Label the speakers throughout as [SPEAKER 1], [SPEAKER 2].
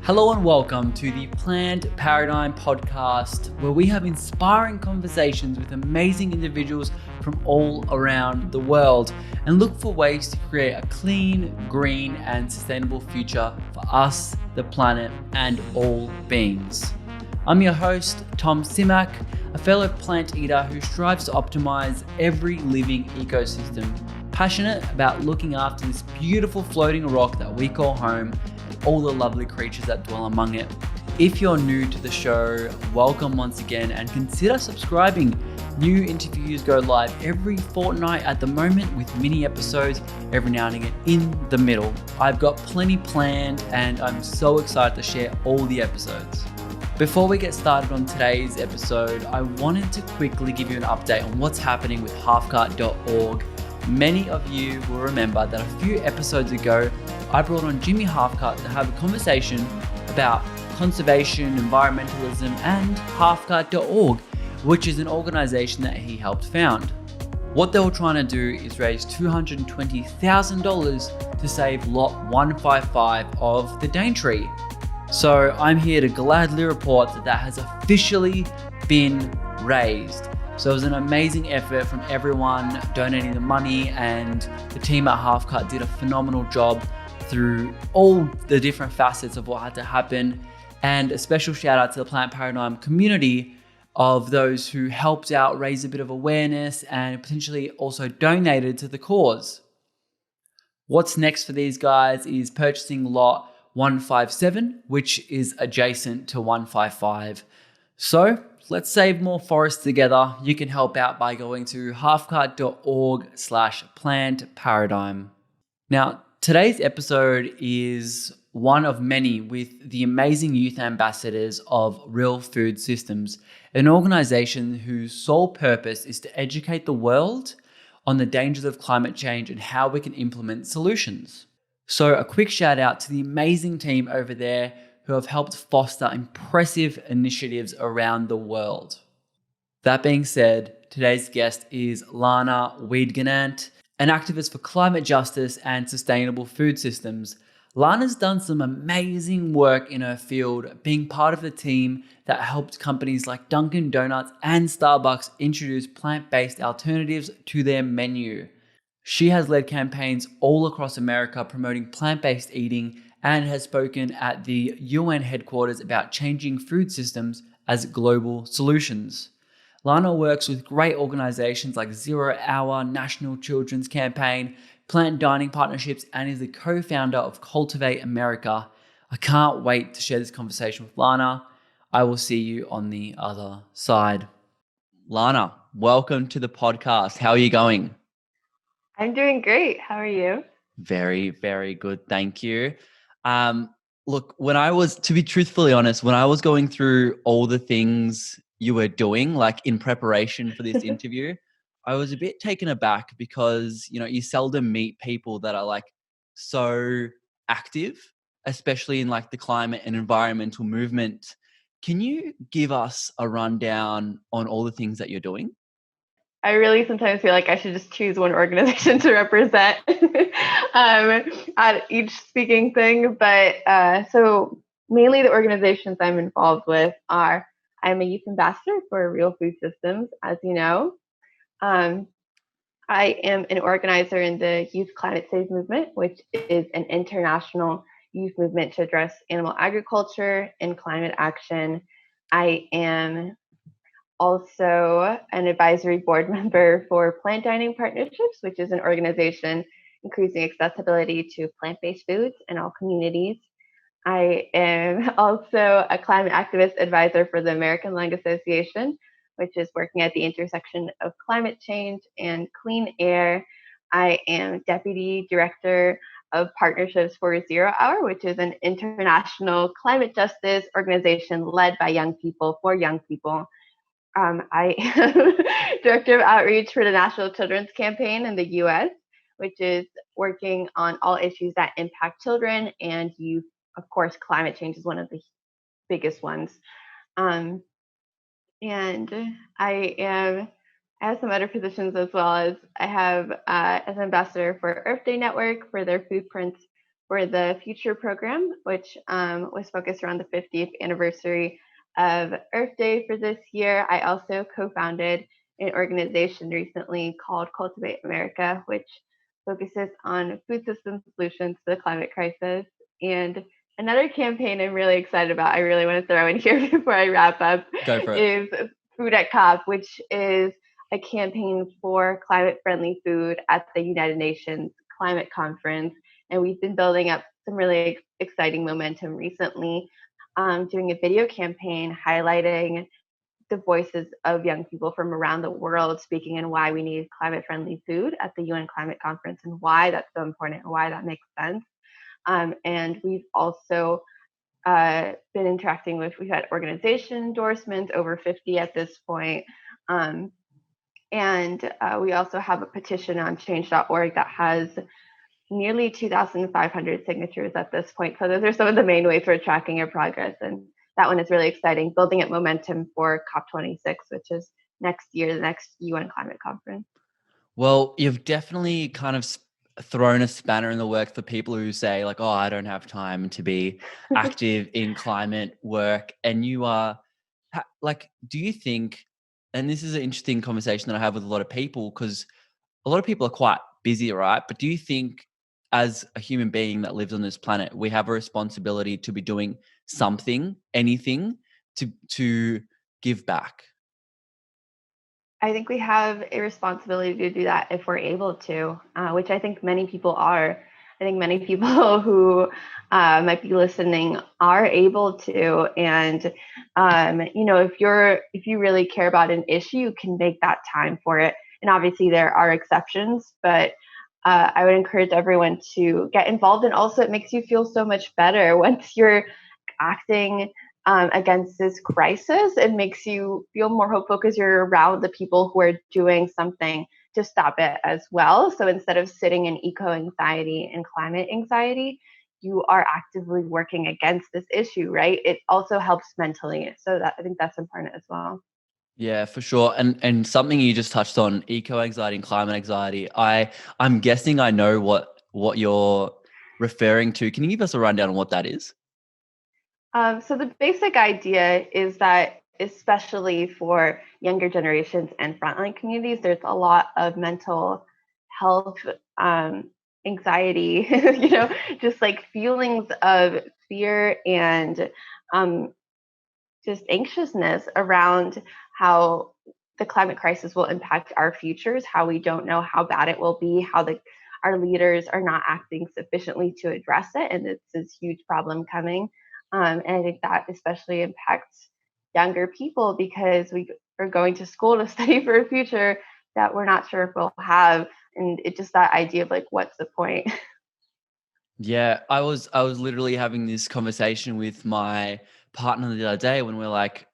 [SPEAKER 1] Hello and welcome to the Planned Paradigm podcast, where we have inspiring conversations with amazing individuals from all around the world and look for ways to create a clean, green, and sustainable future for us, the planet, and all beings. I'm your host, Tom Simak, a fellow plant eater who strives to optimize every living ecosystem, passionate about looking after this beautiful floating rock that we call home and all the lovely creatures that dwell among it. If you're new to the show, welcome once again and consider subscribing. New interviews go live every fortnight at the moment with mini episodes every now and again in the middle. I've got plenty planned and I'm so excited to share all the episodes. Before we get started on today's episode, I wanted to quickly give you an update on what's happening with halfcut.org. Many of you will remember that a few episodes ago, I brought on Jimmy Halfcut to have a conversation about conservation, environmentalism, and halfcut.org, which is an organization that he helped found. What they were trying to do is raise $220,000 to save lot 155 of the Daintree. So I'm here to gladly report that has officially been raised. So it was an amazing effort from everyone donating the money, and the team at Halfcut did a phenomenal job through all the different facets of what had to happen. And a special shout out to the Plant Paradigm community of those who helped out raise a bit of awareness and potentially also donated to the cause. What's next for these guys is purchasing lot 157, which is adjacent to 155. So let's save more forests together. You can help out by going to halfcut.org/plantparadigm. Now, today's episode is one of many with the amazing youth ambassadors of Real Food Systems, an organization whose sole purpose is to educate the world on the dangers of climate change and how we can implement solutions. So a quick shout out to the amazing team over there who have helped foster impressive initiatives around the world. That being said, today's guest is Lana Weidgenant, an activist for climate justice and sustainable food systems. Lana's done some amazing work in her field, being part of the team that helped companies like Dunkin' Donuts and Starbucks introduce plant-based alternatives to their menu. She has led campaigns all across America promoting plant-based eating and has spoken at the UN headquarters about changing food systems as global solutions. Lana works with great organizations like 0 Hour, National Children's Campaign, Plant Dining Partnerships, and is the co-founder of Cultivate America. I can't wait to share this conversation with Lana. I will see you on the other side. Lana, welcome to the podcast. How are you going?
[SPEAKER 2] I'm doing great. How are you?
[SPEAKER 1] Very, very good. Thank you. Look, to be truthfully honest, when I was going through all the things you were doing, like in preparation for this interview, I was a bit taken aback because, you seldom meet people that are like so active, especially in like the climate and environmental movement. Can you give us a rundown on all the things that you're doing?
[SPEAKER 2] I really sometimes feel like I should just choose one organization to represent at each speaking thing. But so mainly the organizations I'm involved with are, I'm a youth ambassador for Real Food Systems, as you know. I am an organizer in the Youth Climate Save movement, which is an international youth movement to address animal agriculture and climate action. I am also an advisory board member for Plant Dining Partnerships, which is an organization increasing accessibility to plant-based foods in all communities. I am also a climate activist advisor for the American Lung Association, which is working at the intersection of climate change and clean air. I am deputy director of partnerships for 0 Hour, which is an international climate justice organization led by young people for young people. I am director of outreach for the National Children's Campaign in the US, which is working on all issues that impact children and youth. Of course, climate change is one of the biggest ones. And I have some other positions as well as I have as ambassador for Earth Day Network for their food prints for the Future program, which was focused around the 50th anniversary of Earth Day for this year. I also co-founded an organization recently called Cultivate America, which focuses on food system solutions to the climate crisis. And another campaign I'm really excited about, I really want to throw in here before I wrap up,
[SPEAKER 1] Go for it.
[SPEAKER 2] is Food at COP, which is a campaign for climate-friendly food at the United Nations Climate Conference. And we've been building up some really exciting momentum recently, doing a video campaign highlighting the voices of young people from around the world speaking and why we need climate-friendly food at the UN Climate Conference and why that's so important and why that makes sense. And we've also been interacting with, we've had organization endorsements, over 50 at this point. And we also have a petition on change.org that has nearly 2,500 signatures at this point. So those are some of the main ways we're tracking our progress. And that one is really exciting, building up momentum for COP26, which is next year, the next UN climate conference.
[SPEAKER 1] Well, you've definitely kind of thrown a spanner in the works for people who say like, oh, I don't have time to be active in climate work. And you are like, do you think, and this is an interesting conversation that I have with a lot of people, because a lot of people are quite busy, right? But do you think as a human being that lives on this planet, we have a responsibility to be doing something, anything to give back?
[SPEAKER 2] I think we have a responsibility to do that if we're able to, which I think many people are. I think many people who might be listening are able to, and if you really care about an issue, you can make that time for it. And obviously, there are exceptions, but I would encourage everyone to get involved. And also, it makes you feel so much better once you're acting against this crisis. It makes you feel more hopeful because you're around the people who are doing something to stop it as well. So instead of sitting in eco anxiety and climate anxiety, you are actively working against this issue, right? It also helps mentally. So I think that's important as well.
[SPEAKER 1] Yeah, for sure. And something you just touched on, eco anxiety and climate anxiety. I'm guessing I know what you're referring to. Can you give us a rundown on what that is?
[SPEAKER 2] So the basic idea is that, especially for younger generations and frontline communities, there's a lot of mental health anxiety, just like feelings of fear and um, just anxiousness around how the climate crisis will impact our futures, how we don't know how bad it will be, how our leaders are not acting sufficiently to address it, and it's this huge problem coming. And I think that especially impacts younger people because we are going to school to study for a future that we're not sure if we'll have, and it just that idea of like, what's the point?
[SPEAKER 1] Yeah, I was literally having this conversation with my partner the other day when we're like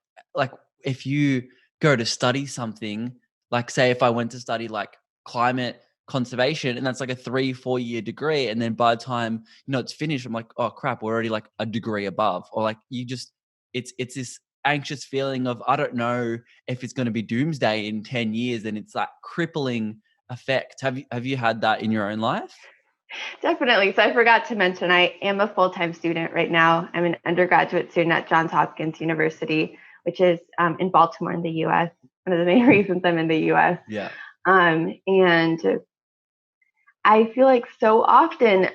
[SPEAKER 1] if you go to study something, like say if I went to study like climate conservation and that's like a 3-4 year degree, and then by the time it's finished, I'm like, oh crap, we're already like a degree above. Or like you just it's this anxious feeling of I don't know if it's going to be doomsday in 10 years, and it's that crippling effect. Have you had that in your own life?
[SPEAKER 2] Definitely. So I forgot to mention, I am a full-time student right now. I'm an undergraduate student at Johns Hopkins University, which is in Baltimore in the U.S. One of the main reasons I'm in the U.S.
[SPEAKER 1] Yeah.
[SPEAKER 2] And I feel like so often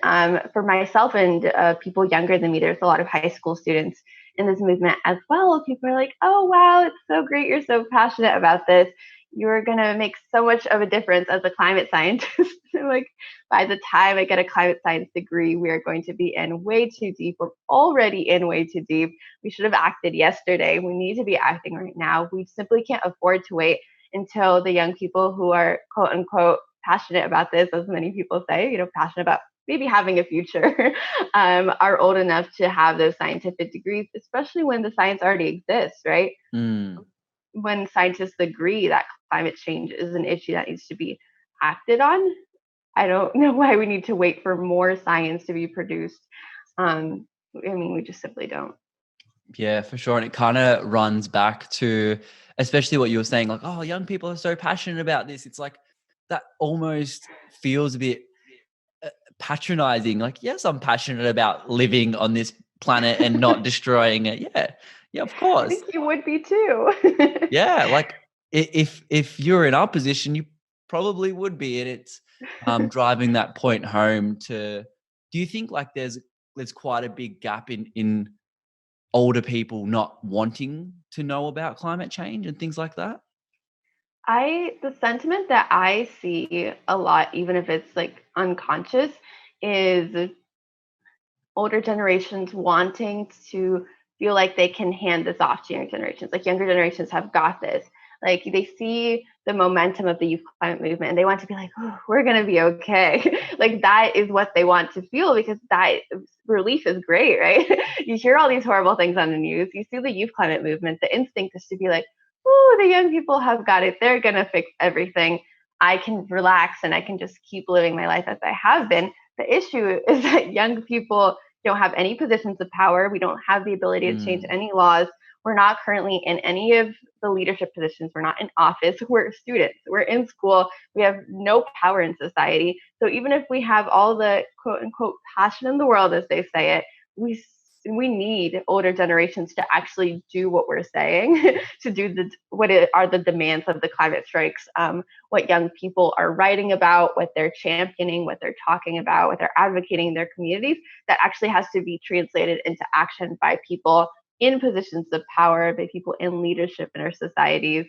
[SPEAKER 2] for myself and people younger than me, there's a lot of high school students in this movement as well. People are like, oh, wow, it's so great. You're so passionate about this. You're going to make so much of a difference as a climate scientist. Like, by the time I get a climate science degree, we are going to be in way too deep. We're already in way too deep. We should have acted yesterday. We need to be acting right now. We simply can't afford to wait until the young people who are quote unquote passionate about this, as many people say, passionate about maybe having a future, are old enough to have those scientific degrees, especially when the science already exists, right?
[SPEAKER 1] Mm.
[SPEAKER 2] When scientists agree that climate change is an issue that needs to be acted on, I don't know why we need to wait for more science to be produced. We just simply don't.
[SPEAKER 1] Yeah, for sure. And it kind of runs back to, especially what you were saying, like, oh, young people are so passionate about this. It's like that almost feels a bit patronizing. Like, yes, I'm passionate about living on this planet and not destroying it. Yeah. Yeah, of
[SPEAKER 2] I
[SPEAKER 1] course.
[SPEAKER 2] think you would be too.
[SPEAKER 1] Yeah, like if you're in our position, you probably would be, and it's driving that point home to. Do you think like there's quite a big gap in older people not wanting to know about climate change and things like that?
[SPEAKER 2] The sentiment that I see a lot, even if it's like unconscious, is older generations wanting to feel like they can hand this off to younger generations. Like younger generations have got this. Like they see the momentum of the youth climate movement and they want to be like, oh, we're going to be okay. Like that is what they want to feel because that relief is great, right? You hear all these horrible things on the news. You see the youth climate movement. The instinct is to be like, oh, the young people have got it. They're going to fix everything. I can relax and I can just keep living my life as I have been. The issue is that young people don't have any positions of power. We don't have the ability to change
[SPEAKER 1] Mm,
[SPEAKER 2] any laws. We're not currently in any of the leadership positions. We're not in office. We're students. We're in school. We have no power in society. So even if we have all the quote unquote passion in the world, as they say it, we need older generations to actually do what we're saying, to do are the demands of the climate strikes, what young people are writing about, what they're championing, what they're talking about, what they're advocating in their communities. That actually has to be translated into action by people in positions of power, by people in leadership in our societies.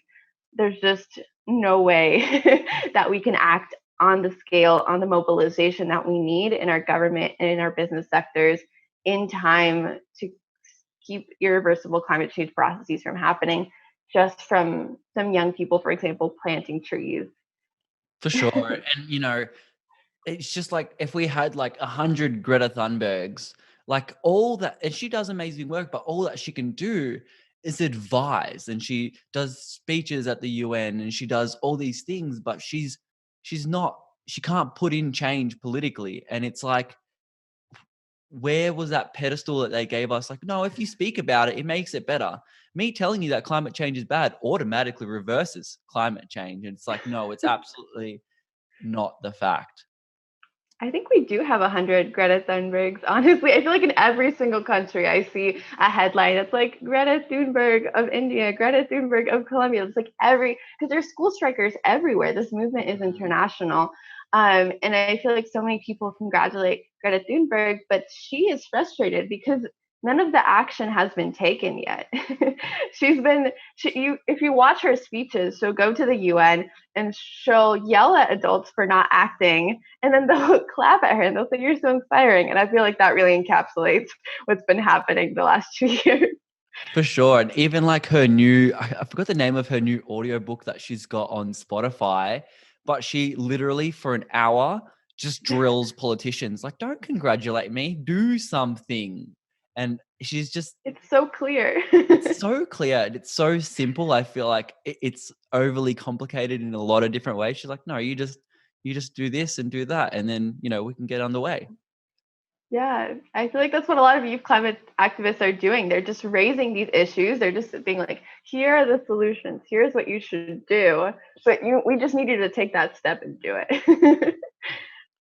[SPEAKER 2] There's just no way that we can act on the scale, on the mobilization that we need in our government and in our business sectors in time to keep irreversible climate change processes from happening just from some young people, for example, planting trees.
[SPEAKER 1] for sure. And it's just like if we had like 100 Greta Thunbergs, like all that, and she does amazing work, but all that she can do is advise, and she does speeches at the UN, and she does all these things, but she's not, she can't put in change politically, and it's like, where was that pedestal that they gave us? Like, no, if you speak about it, it makes it better. Me telling you that climate change is bad automatically reverses climate change, and it's like, no, it's absolutely not the fact.
[SPEAKER 2] I think we do have 100 Greta Thunbergs. Honestly, I feel like in every single country I see a headline that's like Greta Thunberg of India, Greta Thunberg of Colombia. It's like because there's school strikers everywhere. This movement is international. And I feel like so many people congratulate Greta Thunberg, but she is frustrated because none of the action has been taken yet. If you watch her speeches, she'll go to the UN and she'll yell at adults for not acting, and then they'll clap at her and they'll say, "You're so inspiring." And I feel like that really encapsulates what's been happening the last 2 years.
[SPEAKER 1] For sure. And even like her new, I forgot the name of her new audiobook that she's got on Spotify, but she literally for an hour just drills politicians. Like, don't congratulate me, do something. And she's just,
[SPEAKER 2] It's so clear.
[SPEAKER 1] it's so clear. And it's so simple. I feel like it's overly complicated in a lot of different ways. She's like, no, you just do this and do that. And then, we can get on the way.
[SPEAKER 2] Yeah, I feel like that's what a lot of youth climate activists are doing. They're just raising these issues. They're just being like, here are the solutions. Here's what you should do. But we just need you to take that step and do it.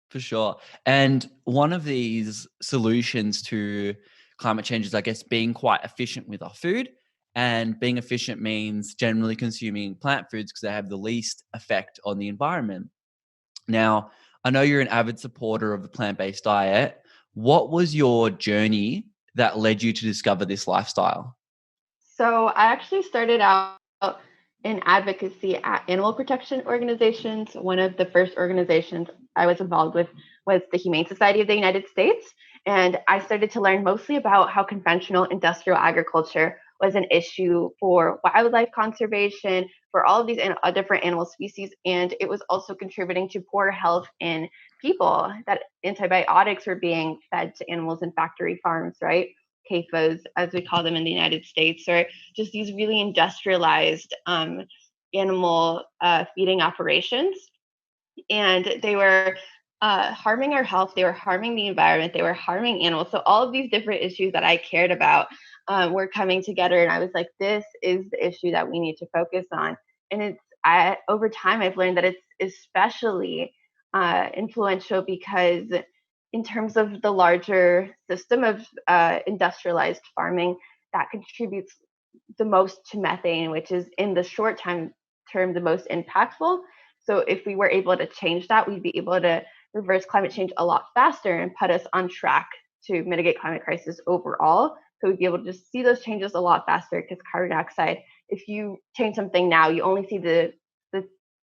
[SPEAKER 1] For sure. And one of these solutions to climate change is, I guess, being quite efficient with our food. And being efficient means generally consuming plant foods because they have the least effect on the environment. Now, I know you're an avid supporter of the plant based diet. What was your journey that led you to discover this lifestyle?
[SPEAKER 2] So I actually started out in advocacy at animal protection organizations. One of the first organizations I was involved with was the Humane Society of the United States. And I started to learn mostly about how conventional industrial agriculture was an issue for wildlife conservation, for all of these different animal species. And it was also contributing to poor health in people, that antibiotics were being fed to animals in factory farms, right? CAFOs, as we call them in the United States, or just these really industrialized animal feeding operations. And they were harming our health, they were harming the environment, they were harming animals. So all of these different issues that I cared about were coming together. And I was like, this is the issue that we need to focus on. And over time, I've learned that it's especially influential because in terms of the larger system of industrialized farming, that contributes the most to methane, which is in the short term the most impactful. So if we were able to change that, we'd be able to reverse climate change a lot faster and put us on track to mitigate climate crisis overall. So we'd be able to just see those changes a lot faster, because carbon dioxide, if you change something now, you only see the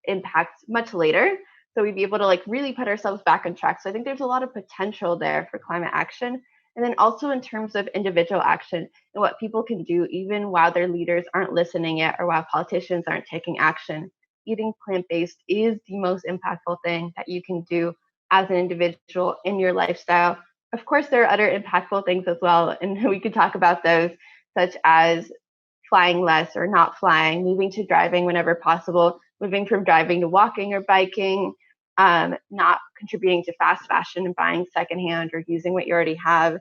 [SPEAKER 2] impacts much later. So we'd be able to like really put ourselves back on track. So I think there's a lot of potential there for climate action. And then also in terms of individual action and what people can do, even while their leaders aren't listening yet, or while politicians aren't taking action, eating plant-based is the most impactful thing that you can do as an individual in your lifestyle. Of course, there are other impactful things as well, and we could talk about those, such as flying less or not flying, moving to driving whenever possible, moving from driving to walking or biking, not contributing to fast fashion and buying secondhand or using what you already have.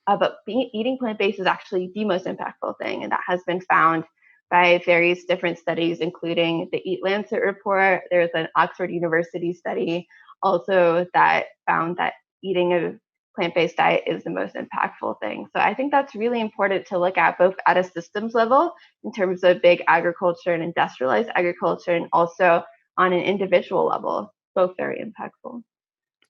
[SPEAKER 2] But eating plant-based is actually the most impactful thing, and that has been found by various different studies, including the Eat Lancet report. There's an Oxford University study also that found that eating a plant-based diet is the most impactful thing. So I think that's really important to look at, both at a systems level in terms of big agriculture and industrialized agriculture, and also on an individual level. Both very impactful.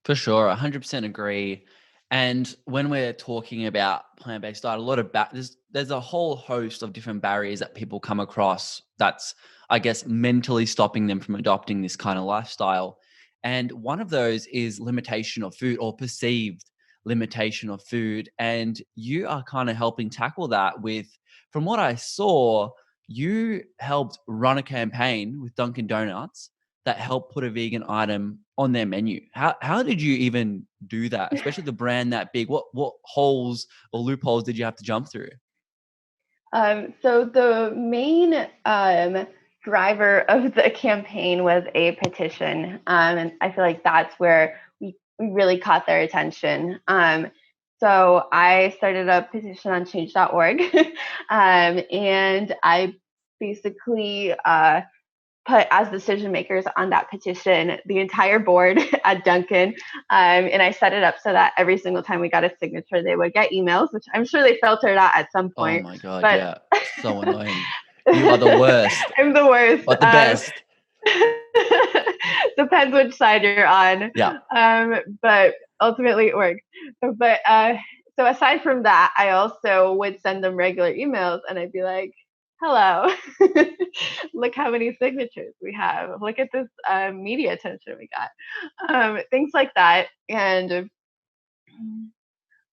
[SPEAKER 1] For sure, 100% agree. And when we're talking about plant-based diet, a lot of there's a whole host of different barriers that people come across that's, I guess, mentally stopping them from adopting this kind of lifestyle. And one of those is limitation of food, or perceived limitation of food. And you are kind of helping tackle that with, from what I saw, you helped run a campaign with Dunkin' Donuts that help put a vegan item on their menu. How did you even do that? Especially the brand that big. What holes or loopholes did you have to jump through?
[SPEAKER 2] So the main driver of the campaign was a petition, and I feel like that's where we really caught their attention. So I started a petition on change.org, and I basically put as decision makers on that petition the entire board at Dunkin'. And I set it up so that every single time we got a signature, they would get emails, which I'm sure they filtered out at some
[SPEAKER 1] Oh
[SPEAKER 2] point.
[SPEAKER 1] my God,
[SPEAKER 2] But
[SPEAKER 1] yeah. So annoying. You are the worst,
[SPEAKER 2] I'm the worst.
[SPEAKER 1] but the best.
[SPEAKER 2] Depends which side you're on.
[SPEAKER 1] Yeah.
[SPEAKER 2] But ultimately it worked. But so aside from that, I also would send them regular emails, and I'd be like, hello, look how many signatures we have. Look at this media attention we got. Things like that. And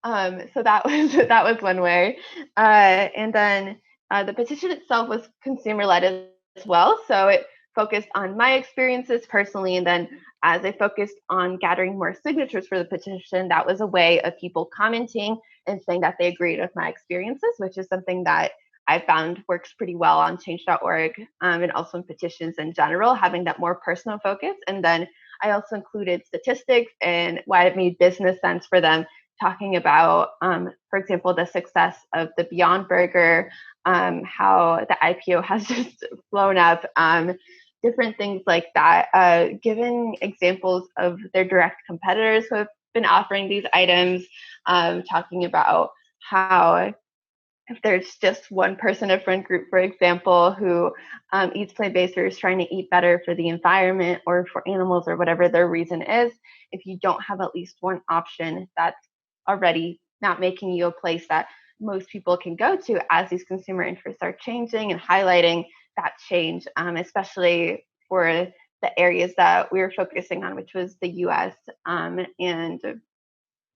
[SPEAKER 2] so that was that was one way. And then the petition itself was consumer led as well. So it focused on my experiences personally, and then as I focused on gathering more signatures for the petition, that was a way of people commenting and saying that they agreed with my experiences, which is something that I found works pretty well on change.org, and also in petitions in general, having that more personal focus. And then I also included statistics and why it made business sense for them, talking about, for example, the success of the Beyond Burger, how the IPO has just blown up, different things like that, giving examples of their direct competitors who have been offering these items, talking about how if there's just one person, a friend group, for example, who eats plant-based or is trying to eat better for the environment or for animals or whatever their reason is, if you don't have at least one option that's already not making you a place that most people can go to, as these consumer interests are changing and highlighting that change, especially for the areas that we were focusing on, which was the US. And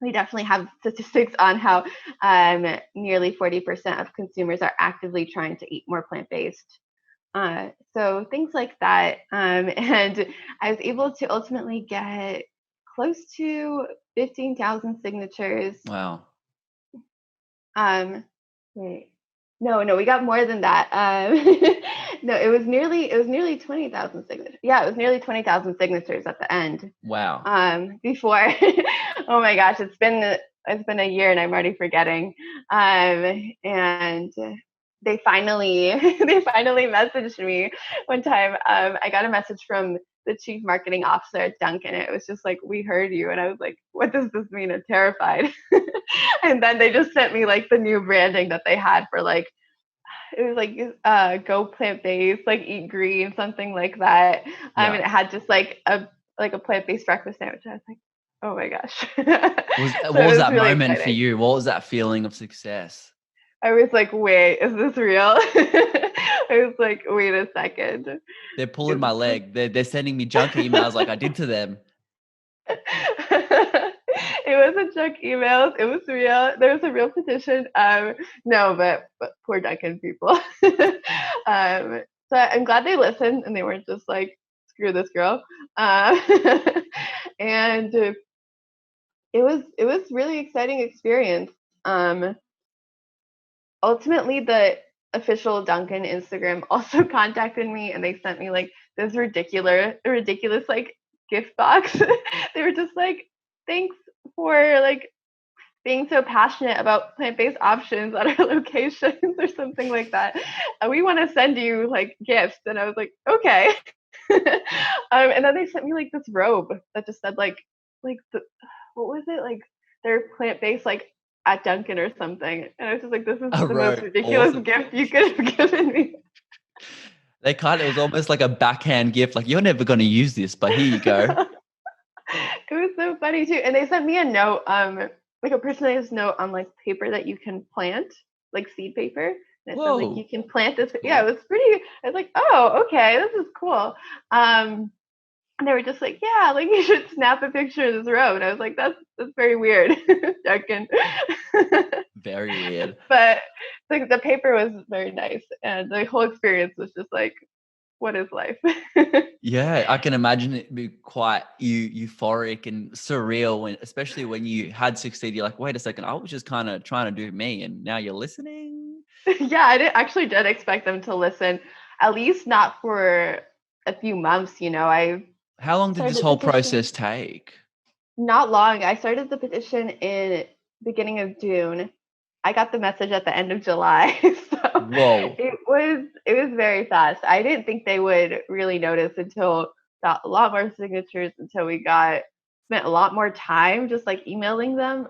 [SPEAKER 2] we definitely have statistics on how nearly 40% of consumers are actively trying to eat more plant-based. So things like that. And I was able to ultimately get close to 15,000 signatures.
[SPEAKER 1] Wow.
[SPEAKER 2] Wait. No, we got more than that. No, it was nearly 20,000 signatures. Yeah, it was nearly 20,000 signatures at the end.
[SPEAKER 1] Wow.
[SPEAKER 2] Before, oh my gosh, it's been a year and I'm already forgetting. And they finally they finally messaged me one time. I got a message from the chief marketing officer at Dunkin'. It was just like, we heard you. And I was like, what does this mean? I'm terrified. And then they just sent me like the new branding that they had for like, it was like go plant-based, like eat green, something like that.
[SPEAKER 1] Yeah.
[SPEAKER 2] And it had just like a plant-based breakfast sandwich. I was like, oh my gosh.
[SPEAKER 1] What
[SPEAKER 2] So it
[SPEAKER 1] was
[SPEAKER 2] was
[SPEAKER 1] that
[SPEAKER 2] really
[SPEAKER 1] moment for
[SPEAKER 2] exciting.
[SPEAKER 1] you? What was that feeling of success?
[SPEAKER 2] I was like, wait, is this real? I was like, wait a second.
[SPEAKER 1] They're pulling
[SPEAKER 2] Is
[SPEAKER 1] my
[SPEAKER 2] this
[SPEAKER 1] leg. They're sending me junk emails like I did to them.
[SPEAKER 2] It wasn't junk emails. It was real. There was a real petition. No, but poor Duncan people. So I'm glad they listened and they weren't just like, screw this girl. And it was really exciting experience. Um, Ultimately, the official Duncan Instagram also contacted me and they sent me like this ridiculous like gift box. They were just like, thanks for like being so passionate about plant-based options at our locations or something like that. We want to send you like gifts. And I was like, okay. And then they sent me like this robe that just said like what was it? Like they're plant-based like at Dunkin' or something. And I was just like, this is
[SPEAKER 1] A
[SPEAKER 2] the most
[SPEAKER 1] robe.
[SPEAKER 2] ridiculous
[SPEAKER 1] Awesome.
[SPEAKER 2] gift you could have given me.
[SPEAKER 1] It was almost like a backhand gift. Like, you're never going to use this, but here you go.
[SPEAKER 2] It was so funny too. And they sent me a note, like a personalized note on like paper that you can plant, like seed paper. And it said like you
[SPEAKER 1] Whoa.
[SPEAKER 2] can plant this.
[SPEAKER 1] That's
[SPEAKER 2] Yeah,
[SPEAKER 1] cool.
[SPEAKER 2] it was pretty. I was like, oh, okay, this is cool. And they were just like, yeah, like you should snap a picture of this road. And I was like, that's very weird, Duncan.
[SPEAKER 1] Very weird.
[SPEAKER 2] But the paper was very nice, and the whole experience was just like, what is life?
[SPEAKER 1] Yeah, I can imagine it be quite euphoric and surreal when, especially when you had succeeded. You're like, wait a second, I was just kind of trying to do me, and now you're listening.
[SPEAKER 2] Yeah, actually did expect them to listen, at least not for a few months. I
[SPEAKER 1] How long did this
[SPEAKER 2] started
[SPEAKER 1] whole
[SPEAKER 2] the petition
[SPEAKER 1] process take?
[SPEAKER 2] not long. I started the petition in beginning of June. I got the message at the end of July. So
[SPEAKER 1] Whoa.
[SPEAKER 2] it was very fast. I didn't think they would really notice until got a lot more signatures, until we got spent a lot more time just like emailing them.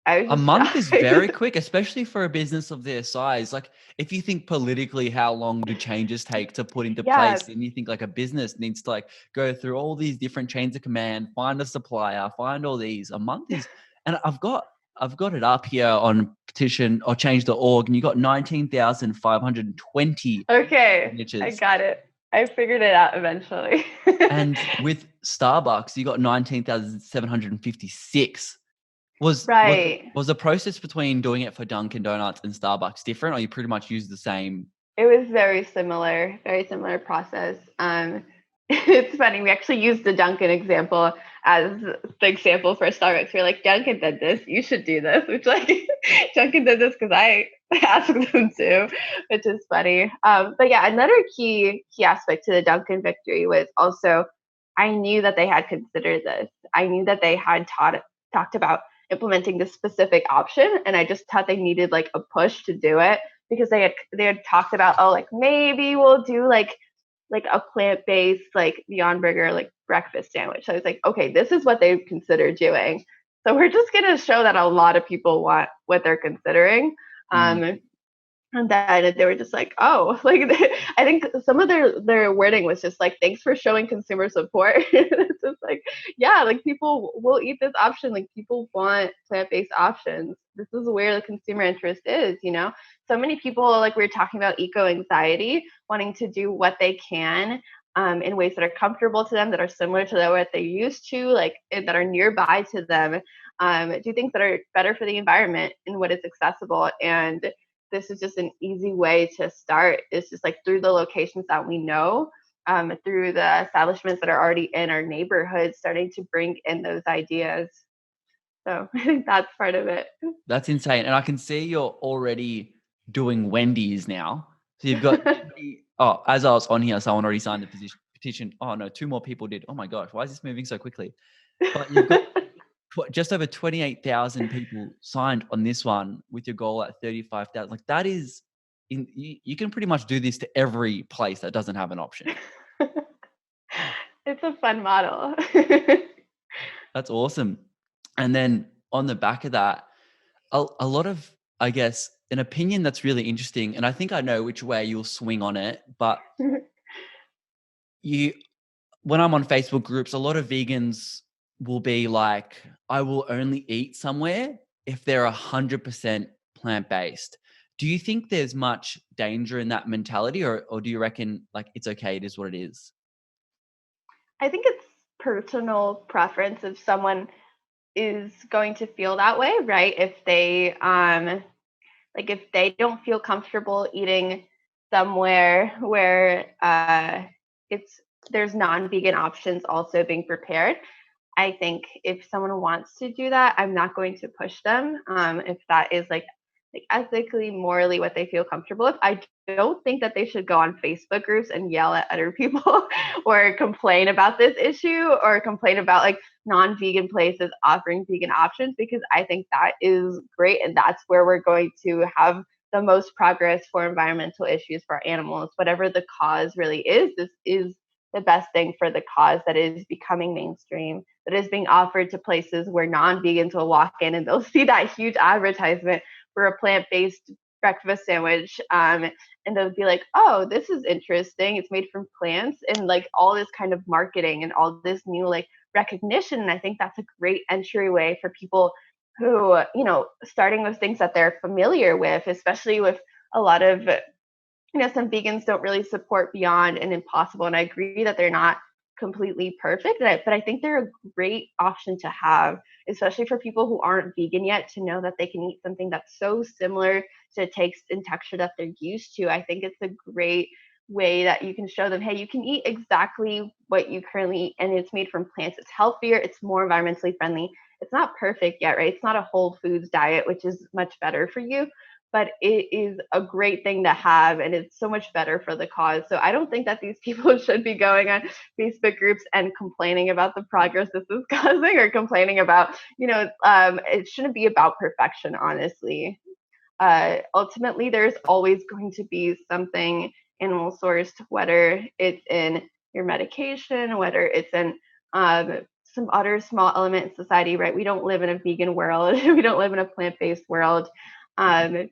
[SPEAKER 2] I was
[SPEAKER 1] A
[SPEAKER 2] just
[SPEAKER 1] month is
[SPEAKER 2] shocked.
[SPEAKER 1] very quick, especially for a business of their size. Like, if you think politically, how long do changes take to put into
[SPEAKER 2] Yeah.
[SPEAKER 1] place? And you think like a business needs to like go through all these different chains of command, find a supplier, find all these. A month is, and I've got it up here on petition or change.org, and you got 19,520
[SPEAKER 2] Okay, I
[SPEAKER 1] signatures.
[SPEAKER 2] got it. I figured it out eventually.
[SPEAKER 1] And with Starbucks, you got 19,756. Was was
[SPEAKER 2] Right.
[SPEAKER 1] was the process between doing it for Dunkin' Donuts and Starbucks different, or you pretty much used the same?
[SPEAKER 2] It was very similar process. It's funny. We actually used the Dunkin' example as the example for Starbucks. We're like, Dunkin' did this. You should do this. Which like Dunkin' did this because I asked them to, which is funny. But yeah, another key aspect to the Dunkin' victory was also I knew that they had considered this. I knew that they had talked about implementing this specific option, and I just thought they needed like a push to do it because they had talked about, oh, like maybe we'll do like a plant-based like Beyond Burger like breakfast sandwich. So I was like, okay, this is what they consider doing. So we're just gonna show that a lot of people want what they're considering.
[SPEAKER 1] Mm.
[SPEAKER 2] And then they were just like, oh, like I think some of their wording was just like, thanks for showing consumer support. It's just like, yeah, like people will eat this option. Like people want plant-based options. This is where the consumer interest is. So many people, like we were talking about eco anxiety, wanting to do what they can in ways that are comfortable to them, that are similar to what they used to, like that are nearby to them, do things that are better for the environment and what is accessible. And this is just an easy way to start. It's just like through the locations that we know, through the establishments that are already in our neighborhoods, starting to bring in those ideas. So I think that's part of it.
[SPEAKER 1] That's insane, and I can see you're already doing Wendy's now. So you've got oh, as I was on here, someone already signed the petition. Oh no, 2 more people did. Oh my gosh, why is this moving so quickly? But you've got just over 28,000 people signed on this one with your goal at 35,000. Like, that is you can pretty much do this to every place that doesn't have an option.
[SPEAKER 2] It's a fun model.
[SPEAKER 1] That's awesome. And then on the back of that, a lot of, I guess, an opinion that's really interesting, and I think I know which way you'll swing on it, but you when I'm on Facebook groups, a lot of vegans will be like, I will only eat somewhere if they're 100% plant-based. Do you think there's much danger in that mentality, or do you reckon like it's okay, it is what it is?
[SPEAKER 2] I think it's personal preference if someone is going to feel that way, right? If they like if they don't feel comfortable eating somewhere where it's there's non-vegan options also being prepared, I think if someone wants to do that, I'm not going to push them. If that is like ethically, morally what they feel comfortable with. I don't think that they should go on Facebook groups and yell at other people or complain about this issue or complain about like non-vegan places offering vegan options, because I think that is great and that's where we're going to have the most progress for environmental issues for our animals. Whatever the cause really is, this is the best thing for the cause that is becoming mainstream, that is being offered to places where non-vegans will walk in and they'll see that huge advertisement for a plant-based breakfast sandwich, and they'll be like, oh, this is interesting, it's made from plants, and like all this kind of marketing and all this new like recognition. And I think that's a great entryway for people who, starting with things that they're familiar with, especially with a lot of, some vegans don't really support Beyond and Impossible, and I agree that they're not completely perfect, but I think they're a great option to have, especially for people who aren't vegan yet, to know that they can eat something that's so similar to the taste and texture that they're used to. I think it's a great way that you can show them, hey, you can eat exactly what you currently eat, and it's made from plants. It's healthier, it's more environmentally friendly. It's not perfect yet, right? It's not a whole foods diet, which is much better for you, but it is a great thing to have and it's so much better for the cause. So I don't think that these people should be going on Facebook groups and complaining about the progress this is causing, or complaining about, it shouldn't be about perfection, honestly. Ultimately, there's always going to be something animal sourced, whether it's in your medication, whether it's in some other small element in society, right? We don't live in a vegan world. We don't live in a plant-based world. And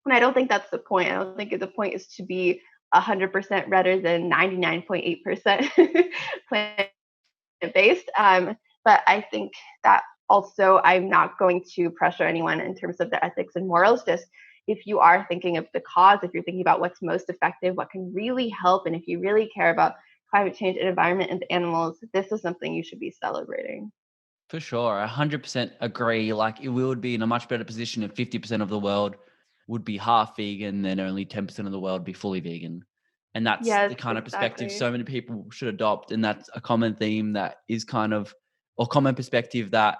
[SPEAKER 2] I don't think that's the point. I don't think the point is to be 100% rather than 99.8% plant based. But I think that also I'm not going to pressure anyone in terms of the ethics and morals. Just if you are thinking of the cause, if you're thinking about what's most effective, what can really help, and if you really care about climate change and environment and the animals, this is something you should be celebrating.
[SPEAKER 1] For sure. 100% agree. Like it would be in a much better position if 50% of the world would be half vegan than only 10% of the world be fully vegan. And that's
[SPEAKER 2] Yes,
[SPEAKER 1] the kind of perspective
[SPEAKER 2] exactly.
[SPEAKER 1] so many people should adopt. And that's a common theme that is kind of, or common perspective that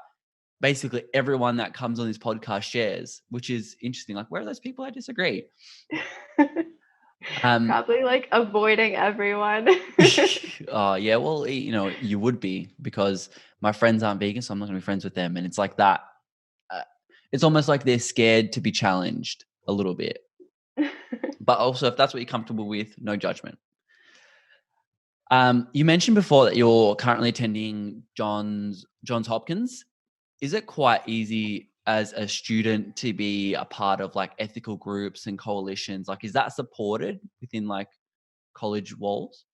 [SPEAKER 1] basically everyone that comes on this podcast shares, which is interesting. Like, where are those people I disagree? Um,
[SPEAKER 2] Probably like avoiding everyone.
[SPEAKER 1] oh yeah, well, you would be, because my friends aren't vegan, so I'm not gonna be friends with them. And it's like that. Uh, it's almost like they're scared to be challenged a little bit. But also, if that's what you're comfortable with, no judgment. You mentioned before that you're currently attending Johns Hopkins. Is it quite easy as a student to be a part of like ethical groups and coalitions? Like, is that supported within like college walls?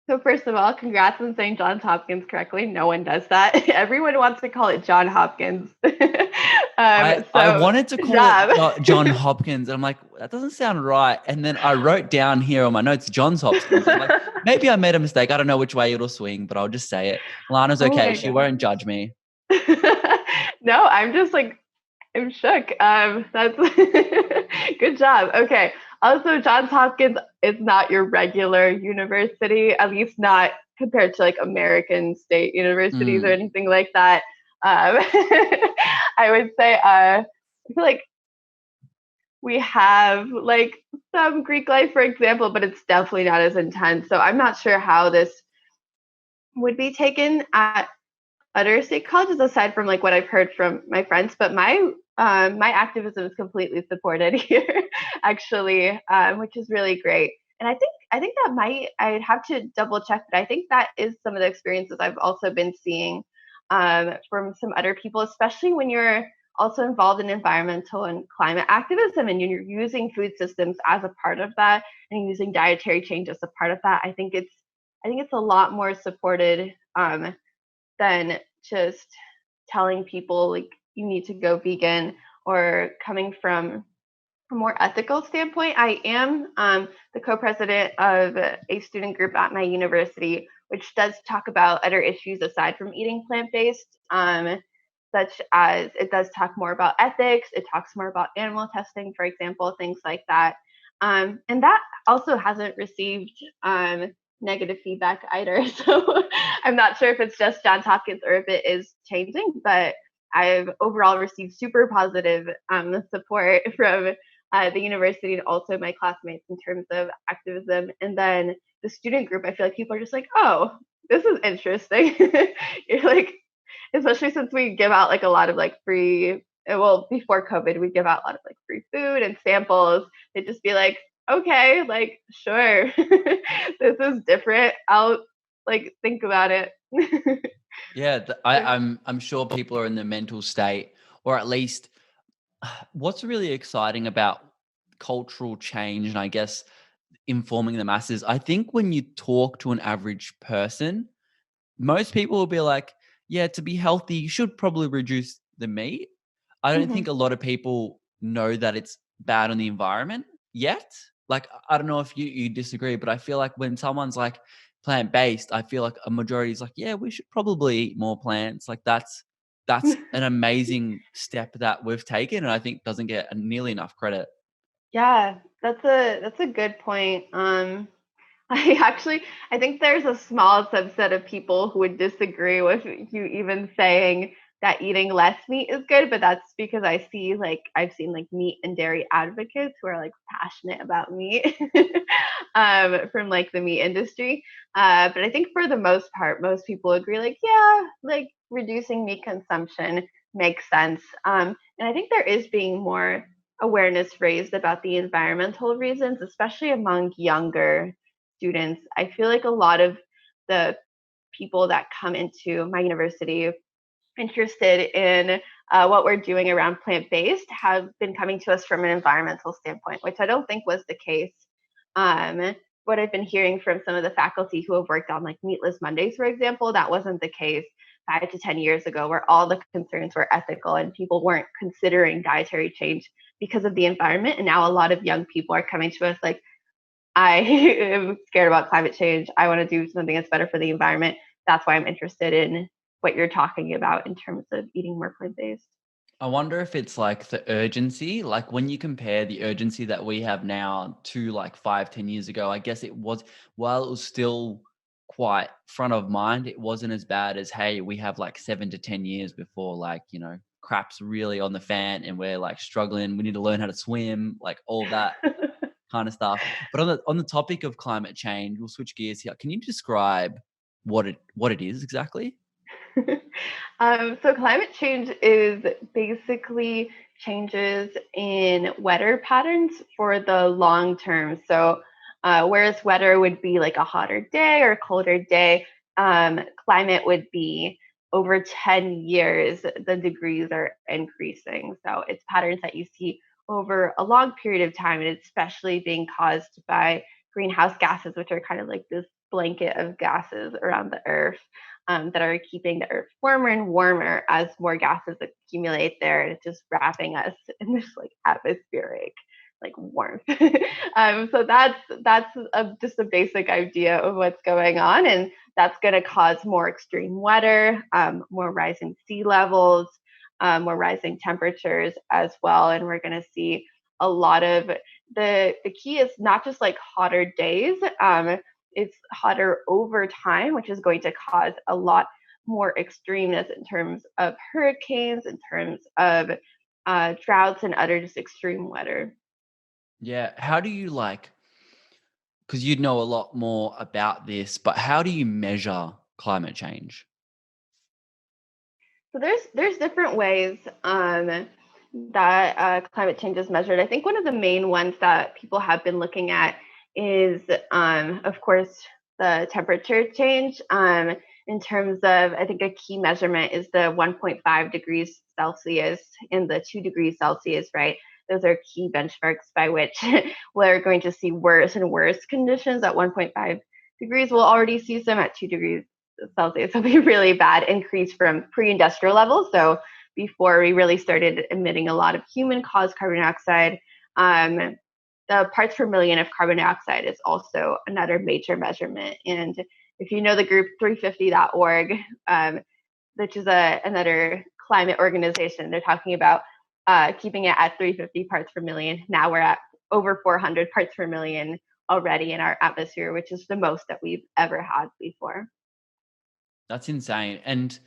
[SPEAKER 2] So first of all, congrats on saying Johns Hopkins correctly. No one does that. Everyone wants to call it John Hopkins.
[SPEAKER 1] I
[SPEAKER 2] So
[SPEAKER 1] wanted to
[SPEAKER 2] good
[SPEAKER 1] call it
[SPEAKER 2] job.
[SPEAKER 1] John Hopkins, and I'm like, that doesn't sound right. And then I wrote down here on my notes, Johns Hopkins. I'm like, maybe I made a mistake. I don't know which way it'll swing, but I'll just say it. Lana's
[SPEAKER 2] Oh
[SPEAKER 1] okay.
[SPEAKER 2] my
[SPEAKER 1] She won't
[SPEAKER 2] god.
[SPEAKER 1] judge me.
[SPEAKER 2] No, I'm just like I'm shook. That's good job. Okay. Also, Johns Hopkins is not your regular university, at least not compared to like American state universities or
[SPEAKER 1] Mm,
[SPEAKER 2] anything like that. I would say, I feel like we have like some Greek life, for example, but it's definitely not as intense. So I'm not sure how this would be taken at other state colleges, aside from like what I've heard from my friends. But my activism is completely supported here, actually, which is really great. And I think that I'd have to double check, but I think that is some of the experiences I've also been seeing from some other people, especially when you're also involved in environmental and climate activism and you're using food systems as a part of that and using dietary change as a part of that. I think it's a lot more supported than just telling people like you need to go vegan, or coming from a more ethical standpoint. I am the co-president of a student group at my university, which does talk about other issues aside from eating plant-based, such as it does talk more about ethics. It talks more about animal testing, for example, things like that. And that also hasn't received negative feedback either. So I'm not sure if it's just Johns Hopkins or if it is changing, but I've overall received super positive support from the university and also my classmates in terms of activism. And then the student group, I feel like people are just like, oh, this is interesting. You're like, especially since we give out like a lot of like free, well, before COVID, we give out a lot of like free food and samples. They'd just be like, okay, like, sure, this is different. I'll like think about it.
[SPEAKER 1] Yeah, I'm sure people are in the mental state, or at least what's really exciting about cultural change, and I guess informing the masses. I think when you talk to an average person, most people will be like, yeah, to be healthy, you should probably reduce the meat. I don't think
[SPEAKER 2] Mhm.
[SPEAKER 1] a lot of people know that it's bad on the environment yet. Like, I don't know if you disagree, but I feel like when someone's like plant based, I feel like a majority is like, yeah, we should probably eat more plants. Like, that's an amazing step that we've taken, and I think doesn't get nearly enough credit.
[SPEAKER 2] Yeah, that's a good point. I think there's a small subset of people who would disagree with you even saying that eating less meat is good, but that's because I've seen like meat and dairy advocates who are like passionate about meat from like the meat industry. But I think for the most part, most people agree like, yeah, like reducing meat consumption makes sense. And I think there is being more awareness raised about the environmental reasons, especially among younger students. I feel like a lot of the people that come into my university interested in what we're doing around plant based have been coming to us from an environmental standpoint, which I don't think was the case. Um, what I've been hearing from some of the faculty who have worked on like Meatless Mondays, for example, that wasn't the case 5 to 10 years ago, where all the concerns were ethical and people weren't considering dietary change because of the environment. And now a lot of young people are coming to us like, I am scared about climate change. I want to do something that's better for the environment. That's why I'm interested in what you're talking about in terms of eating more plant based.
[SPEAKER 1] I wonder if it's like the urgency, like when you compare the urgency that we have now to like 5, 10 years ago, I guess it was, while it was still quite front of mind, it wasn't as bad as, hey, we have like 7 to 10 years before like, crap's really on the fan and we're like struggling. We need to learn how to swim, like all that kind of stuff. But on the topic of climate change, we'll switch gears here. Can you describe what it is exactly?
[SPEAKER 2] So climate change is basically changes in weather patterns for the long term. So whereas weather would be like a hotter day or a colder day, climate would be over 10 years, the degrees are increasing. So it's patterns that you see over a long period of time, and it's especially being caused by greenhouse gases, which are kind of like this blanket of gases around the earth that are keeping the earth warmer and warmer as more gases accumulate there, and it's just wrapping us in this like atmospheric like warmth. So just a basic idea of what's going on, and that's going to cause more extreme weather, more rising sea levels, more rising temperatures as well, and we're going to see a lot of the key is not just like hotter days. It's hotter over time, which is going to cause a lot more extremeness in terms of hurricanes, in terms of droughts, and other just extreme weather.
[SPEAKER 1] Yeah. How do you like, because you'd know a lot more about this, but how do you measure climate change?
[SPEAKER 2] So there's different ways that climate change is measured. I think one of the main ones that people have been looking at is, of course, the temperature change. In terms of, I think a key measurement is the 1.5 degrees Celsius and the 2 degrees Celsius, right? Those are key benchmarks by which we're going to see worse and worse conditions at 1.5 degrees. We'll already see some at 2 degrees Celsius. It'll be really bad increase from pre-industrial levels. So before we really started emitting a lot of human-caused carbon dioxide, the parts per million of carbon dioxide is also another major measurement. And if you know the group 350.org, which is another climate organization, they're talking about keeping it at 350 parts per million. Now we're at over 400 parts per million already in our atmosphere, which is the most that we've ever had before.
[SPEAKER 1] That's insane. And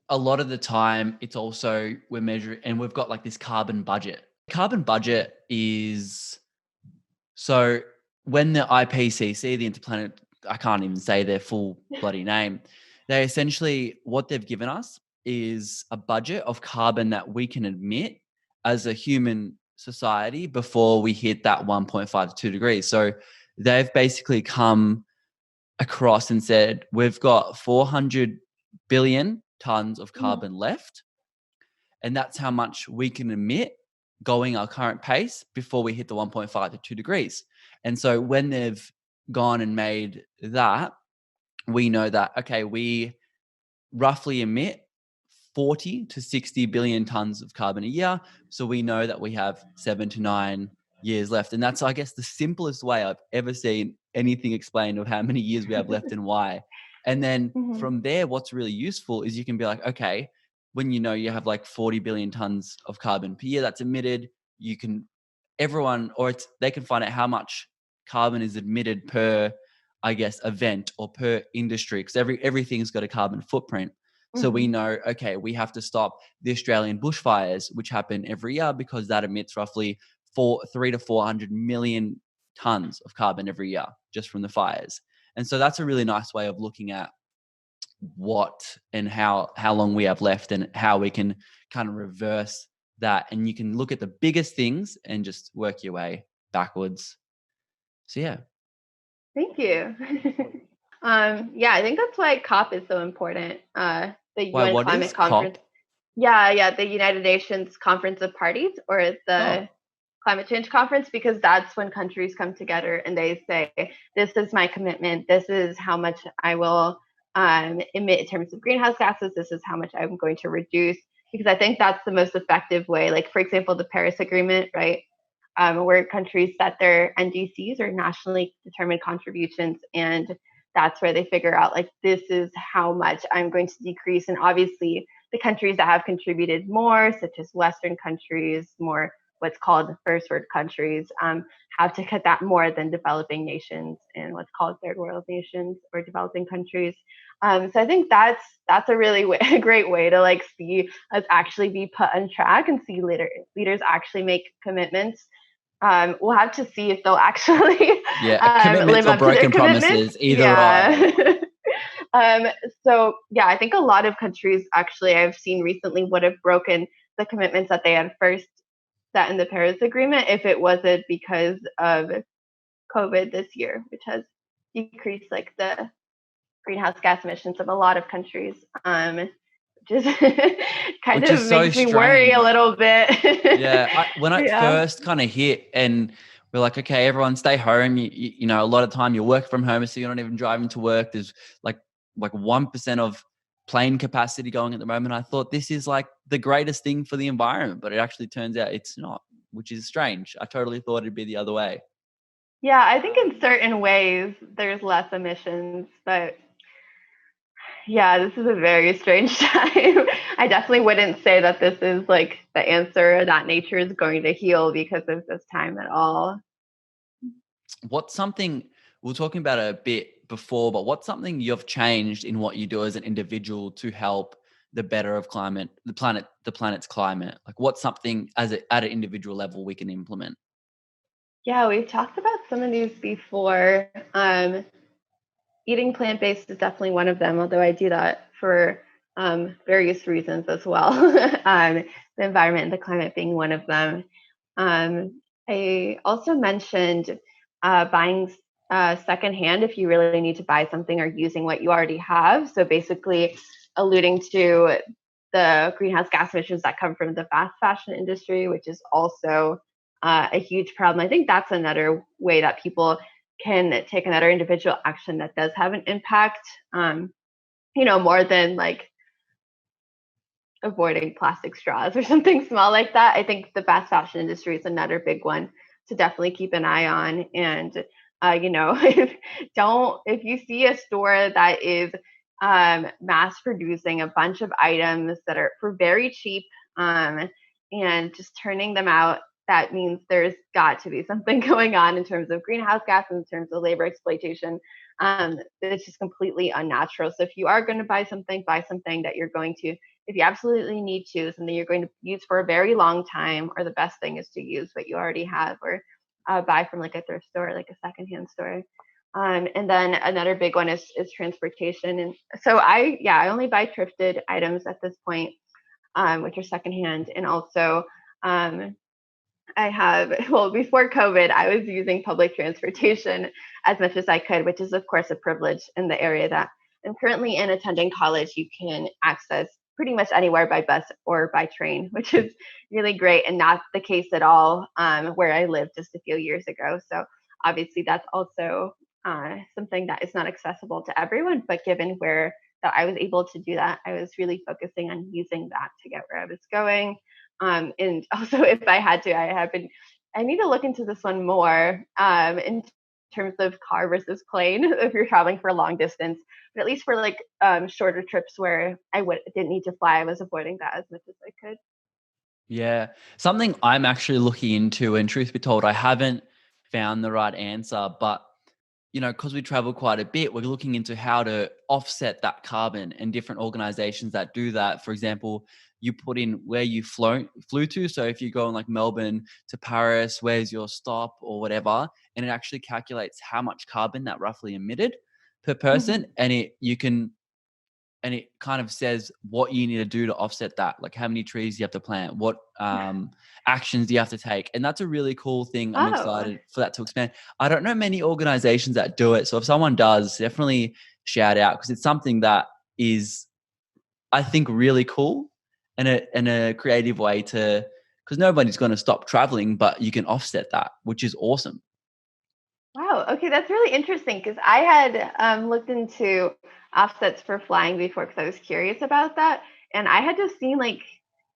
[SPEAKER 1] a lot of the time it's also we're measuring, and we've got like this carbon budget. Carbon budget is, so when the IPCC, the Interplanet, I can't even say their full bloody name, they essentially, what they've given us is a budget of carbon that we can emit as a human society before we hit that 1.5 to 2 degrees. So they've basically come across and said, we've got 400 billion tons of carbon left, and that's how much we can emit going our current pace before we hit the 1.5 to 2 degrees. And so when they've gone and made that, we know that, okay, we roughly emit 40 to 60 billion tons of carbon a year. So we know that we have 7 to 9 years left. And that's, I guess, the simplest way I've ever seen anything explained of how many years we have left and why. And then from there, what's really useful is you can be like, okay, when you know you have like 40 billion tons of carbon per year that's emitted, you can, everyone, or it's, they can find out how much carbon is emitted per, I guess, event or per industry, because everything's got a carbon footprint. So we know, okay, we have to stop the Australian bushfires, which happen every year, because that emits roughly 300 to 400 million tons of carbon every year just from the fires. And so that's a really nice way of looking at what and how long we have left and how we can kind of reverse that. And you can look at the biggest things and just work your way backwards. So yeah.
[SPEAKER 2] Thank you. Yeah, I think that's why COP is so important. The
[SPEAKER 1] Why,
[SPEAKER 2] UN
[SPEAKER 1] what
[SPEAKER 2] Climate
[SPEAKER 1] is
[SPEAKER 2] Conference.
[SPEAKER 1] COP?
[SPEAKER 2] Yeah, the United Nations Conference of Parties, or the Climate Change Conference, because that's when countries come together and they say, this is my commitment, this is how much I will emit in terms of greenhouse gases, this is how much I'm going to reduce, because I think that's the most effective way. Like, for example, the Paris Agreement, right? Where countries set their NDCs, or nationally determined contributions, and that's where they figure out, like, this is how much I'm going to decrease. And obviously the countries that have contributed more, such as Western countries, more what's called first world countries, have to cut that more than developing nations and what's called third world nations or developing countries. So I think that's a really a great way to like see us actually be put on track and see leaders actually make commitments. We'll have to see if they'll actually
[SPEAKER 1] commitments
[SPEAKER 2] live
[SPEAKER 1] or
[SPEAKER 2] up to their
[SPEAKER 1] broken
[SPEAKER 2] commitments.
[SPEAKER 1] promises, either or.
[SPEAKER 2] So yeah, I think a lot of countries actually I've seen recently would have broken the commitments that they had first set in the Paris Agreement if it wasn't because of COVID this year, which has decreased like the greenhouse gas emissions of a lot of countries. Just kind
[SPEAKER 1] Which is
[SPEAKER 2] of
[SPEAKER 1] so
[SPEAKER 2] makes me worry a
[SPEAKER 1] strange.
[SPEAKER 2] little bit.
[SPEAKER 1] Yeah, when it first kind of hit, and we're like, okay, everyone stay home. You know, a lot of time you work from home, so you're not even driving to work. There's like 1% of plane capacity going at the moment. I thought this is like the greatest thing for the environment, but it actually turns out it's not, which is strange. I totally thought it'd be the other way.
[SPEAKER 2] Yeah, I think in certain ways there's less emissions, but yeah, this is a very strange time. I definitely wouldn't say that this is like the answer, that nature is going to heal because of this time at all.
[SPEAKER 1] What's something we were talking about a bit before, but what's something you've changed in what you do as an individual to help the better of climate, the planet's climate? Like, what's something at an individual level we can implement?
[SPEAKER 2] Yeah, we've talked about some of these before. Eating plant-based is definitely one of them, although I do that for various reasons as well. The environment and the climate being one of them. I also mentioned buying secondhand if you really need to buy something, or using what you already have. So basically, alluding to the greenhouse gas emissions that come from the fast fashion industry, which is also a huge problem. I think that's another way that people can take another individual action that does have an impact, more than like avoiding plastic straws or something small like that. I think the fast fashion industry is another big one to definitely keep an eye on. And if you see a store that is mass producing a bunch of items that are for very cheap, and just turning them out, that means there's got to be something going on in terms of greenhouse gas, in terms of labor exploitation. It's just completely unnatural. So if you are going to buy something that you're going to, if you absolutely need to, something you're going to use for a very long time, or the best thing is to use what you already have, or buy from like a thrift store, like a secondhand store. And then another big one is transportation. And so I only buy thrifted items at this point, which are secondhand. And also, um, I have, well, before COVID, I was using public transportation as much as I could, which is, of course, a privilege in the area that I'm currently in. Attending college, you can access pretty much anywhere by bus or by train, which is really great, and not the case at all where I lived just a few years ago. So, obviously, that's also something that is not accessible to everyone, but given where that I was able to do that, I was really focusing on using that to get where I was going. And also, if I had to, I need to look into this one more in terms of car versus plane if you're traveling for a long distance. But at least for like shorter trips where didn't need to fly, I was avoiding that as much as I could.
[SPEAKER 1] Yeah. Something I'm actually looking into, and truth be told, I haven't found the right answer, but because we travel quite a bit, we're looking into how to offset that carbon, and different organizations that do that. For example, you put in where you flew to. So if you go in like Melbourne to Paris, where's your stop or whatever, and it actually calculates how much carbon that roughly emitted per person,
[SPEAKER 2] Mhm.
[SPEAKER 1] and it kind of says what you need to do to offset that, like how many trees you have to plant, what actions you have to take. And that's a really cool thing. I'm
[SPEAKER 2] Oh,
[SPEAKER 1] excited for that to expand. I don't know many organizations that do it. So if someone does, definitely shout out, because it's something that is, I think, really cool, and a creative way to, because nobody's going to stop traveling, but you can offset that, which is awesome.
[SPEAKER 2] wow. Okay, that's really interesting because I had looked into offsets for flying before because I was curious about that, and I had just seen like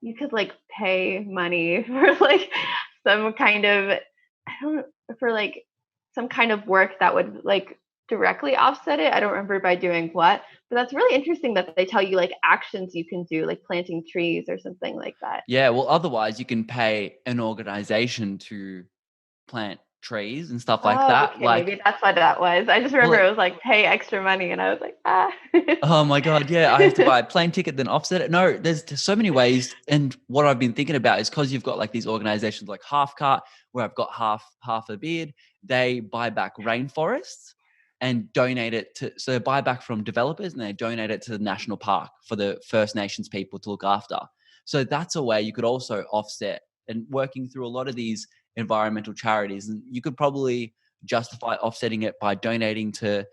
[SPEAKER 2] you could like pay money for like some kind of, I don't, for like some kind of work that would like directly offset it. I don't remember by doing what, but that's really interesting that they tell you like actions you can do, like planting trees or something like that.
[SPEAKER 1] Yeah. Well, otherwise you can pay an organization to plant trees and stuff like
[SPEAKER 2] Oh,
[SPEAKER 1] that.
[SPEAKER 2] okay, maybe that's what that was. I just
[SPEAKER 1] Well,
[SPEAKER 2] remember it was like pay extra money, and I was like, ah.
[SPEAKER 1] oh my God, yeah, I have to buy a plane ticket, then offset it. No, there's so many ways. And what I've been thinking about is, because you've got like these organizations like Half Cut, where I've got half a beard, they buy back rainforests and donate it to, so they buy back from developers and they donate it to the national park for the First Nations people to look after. So that's a way you could also offset, and working through a lot of these environmental charities. And you could probably justify offsetting it by donating to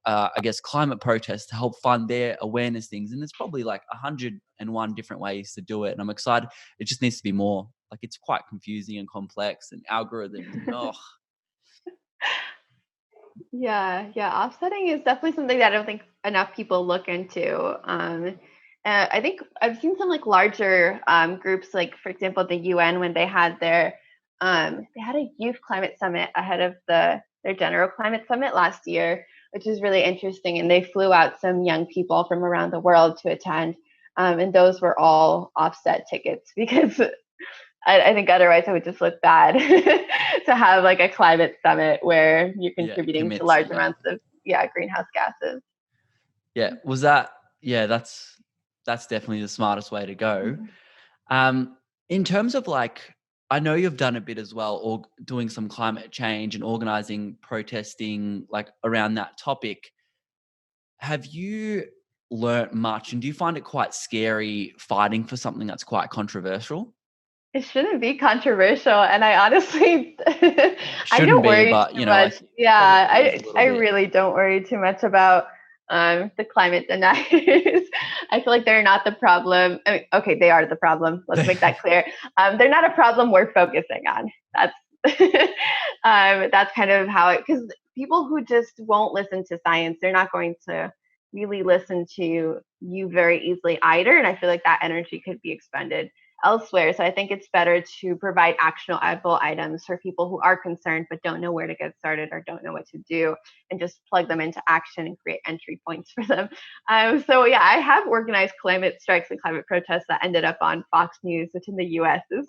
[SPEAKER 1] I guess, climate protests to help fund their awareness things. And there's probably like 101 different ways to do it. And I'm excited. It just needs to be more. Like, it's quite confusing and complex, and algorithms, and oh,
[SPEAKER 2] Yeah, yeah. Offsetting is definitely something that I don't think enough people look into. I think I've seen some like larger groups, like for example, the UN when they had a youth climate summit ahead of their general climate summit last year, which is really interesting. And they flew out some young people from around the world to attend, and those were all offset tickets because I think otherwise it would just look bad to have like a climate summit where you're
[SPEAKER 1] yeah,
[SPEAKER 2] contributing to
[SPEAKER 1] commit to
[SPEAKER 2] large
[SPEAKER 1] that.
[SPEAKER 2] amounts of greenhouse gases.
[SPEAKER 1] Yeah. Was that, yeah, that's definitely the smartest way to go.
[SPEAKER 2] Mhm.
[SPEAKER 1] Um, in terms of like, I know you've done a bit as well, or doing some climate change and organizing, protesting like around that topic. Have you learnt much, and do you find it quite scary fighting for something that's quite controversial?
[SPEAKER 2] It shouldn't be controversial, and I honestly, I
[SPEAKER 1] Shouldn't
[SPEAKER 2] don't
[SPEAKER 1] be,
[SPEAKER 2] worry
[SPEAKER 1] but
[SPEAKER 2] too much. Yeah,
[SPEAKER 1] probably is a
[SPEAKER 2] I
[SPEAKER 1] little bit.
[SPEAKER 2] really don't worry too much about the climate deniers. I feel like they're not the problem. I mean, okay, they are the problem. Let's make that clear. They're not a problem we're focusing on. That's that's kind of how it, because people who just won't listen to science, they're not going to really listen to you very easily either. And I feel like that energy could be expended elsewhere. So I think it's better to provide actionable items for people who are concerned but don't know where to get started or don't know what to do, and just plug them into action and create entry points for them. So yeah, I have organized climate strikes and climate protests that ended up on Fox News, which in the US is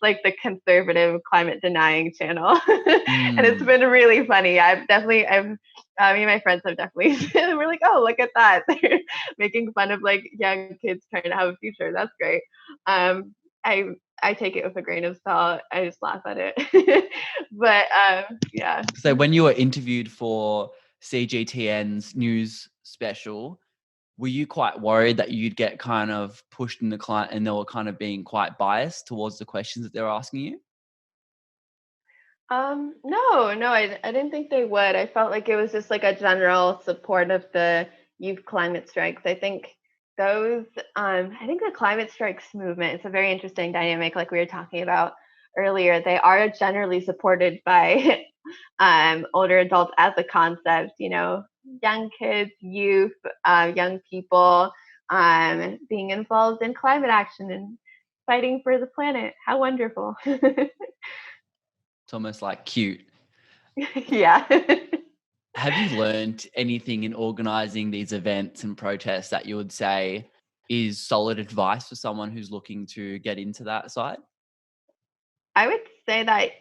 [SPEAKER 2] like the conservative climate denying channel. And it's
[SPEAKER 1] Mm.
[SPEAKER 2] been really funny. I've me and my friends have definitely we're like, oh, look at that. They're making fun of like young kids trying to have a future. That's great. um I I take it with a grain of salt. I just laugh at it. But yeah.
[SPEAKER 1] So when you were interviewed for CGTN's news special, were you quite worried that you'd get kind of pushed in the client and they were kind of being quite biased towards the questions that they were asking you?
[SPEAKER 2] No, I didn't think they would. I felt like it was just like a general support of the youth climate strikes. Those, I think the climate strikes movement is a very interesting dynamic, like we were talking about earlier. They are generally supported by older adults as a concept, young kids, youth, young people, being involved in climate action and fighting for the planet. How wonderful.
[SPEAKER 1] It's almost like cute.
[SPEAKER 2] Yeah.
[SPEAKER 1] Have you learned anything in organizing these events and protests that you would say is solid advice for someone who's looking to get into that side?
[SPEAKER 2] I would say that